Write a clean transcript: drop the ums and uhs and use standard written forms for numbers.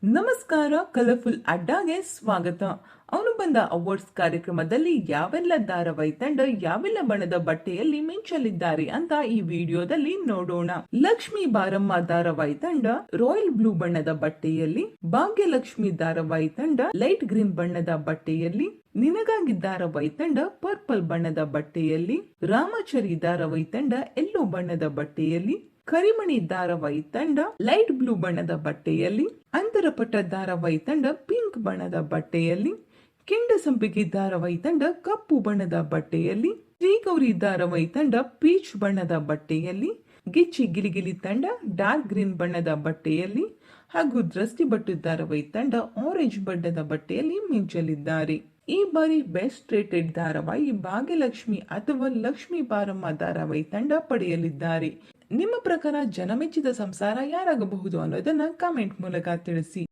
ನಮಸ್ಕಾರ, ಕಲರ್ಫುಲ್ ಅಡ್ಡಾಗೆ ಸ್ವಾಗತ. ಅವನು ಬಂದ ಅವಾರ್ಡ್ಸ್ ಕಾರ್ಯಕ್ರಮದಲ್ಲಿ ಯಾವೆಲ್ಲ ಧಾರಾವಾಹಿ ತಂಡ ಯಾವೆಲ್ಲ ಬಣ್ಣದ ಬಟ್ಟೆಯಲ್ಲಿ ಮಿಂಚಲಿದ್ದಾರೆ ಅಂತ ಈ ವಿಡಿಯೋದಲ್ಲಿ ನೋಡೋಣ. ಲಕ್ಷ್ಮೀ ಬಾರಮ್ಮ ಧಾರಾವಾಹಿ ತಂಡ ರಾಯಲ್ ಬ್ಲೂ ಬಣ್ಣದ ಬಟ್ಟೆಯಲ್ಲಿ, ಭಾಗ್ಯಲಕ್ಷ್ಮಿ ಧಾರಾವಾಹಿ ತಂಡ ಲೈಟ್ ಗ್ರೀನ್ ಬಣ್ಣದ ಬಟ್ಟೆಯಲ್ಲಿ, ನಿನಗಾಗಿ ಧಾರಾವಾಹಿ ತಂಡ ಪರ್ಪಲ್ ಬಣ್ಣದ ಬಟ್ಟೆಯಲ್ಲಿ, ರಾಮಚರಿ ಧಾರಾವಾಹಿ ತಂಡ ಯೆಲ್ಲೋ ಬಣ್ಣದ ಬಟ್ಟೆಯಲ್ಲಿ, ಕರಿಮಣಿ ಧಾರಾವಾಹಿ ತಂಡ ಲೈಟ್ ಬ್ಲೂ ಬಣ್ಣದ ಬಟ್ಟೆಯಲ್ಲಿ, ಅಂತರಪಟ ಧಾರಾವಾಹಿ ತಂಡ ಪಿಂಕ್ ಬಣ್ಣದ ಬಟ್ಟೆಯಲ್ಲಿ, ಕೆಂಡ ಸಂಪಿಗೆ ಧಾರಾವಾಹಿ ತಂಡ ಕಪ್ಪು ಬಣ್ಣದ ಬಟ್ಟೆಯಲ್ಲಿ, ಶ್ರೀಗೌರಿ ಧಾರಾವಾಹಿ ತಂಡ ಪೀಚ್ ಬಣ್ಣದ ಬಟ್ಟೆಯಲ್ಲಿ, ಗಿಚ್ಚಿ ಗಿಲಿಗಿಲಿ ತಂಡ ಡಾರ್ಕ್ ಗ್ರೀನ್ ಬಣ್ಣದ ಬಟ್ಟೆಯಲ್ಲಿ ಹಾಗೂ ದೃಷ್ಟಿಬಟ್ಟು ಧಾರಾವಾಹಿ ತಂಡ ಆರೆಂಜ್ ಬಣ್ಣದ ಬಟ್ಟೆಯಲ್ಲಿ ಮಿಂಚಲಿದ್ದಾರೆ. ಈ ಬಾರಿ ಬೆಸ್ಟ್ ರೇಟೆಡ್ ಧಾರಾವಾಹಿ ಭಾಗ್ಯಲಕ್ಷ್ಮಿ ಅಥವಾ ಲಕ್ಷ್ಮೀ ಬಾರಮ್ಮ ಧಾರಾವಾಹಿ ತಂಡ ಪಡೆಯಲಿದ್ದಾರೆ. ನಿಮ್ಮ ಪ್ರಕಾರ ಜನಮೆಚ್ಚಿದ ಸಂಸಾರ ಯಾರಾಗಬಹುದು ಅನ್ನೋದನ್ನ ಕಾಮೆಂಟ್ ಮೂಲಕ ತಿಳಿಸಿ.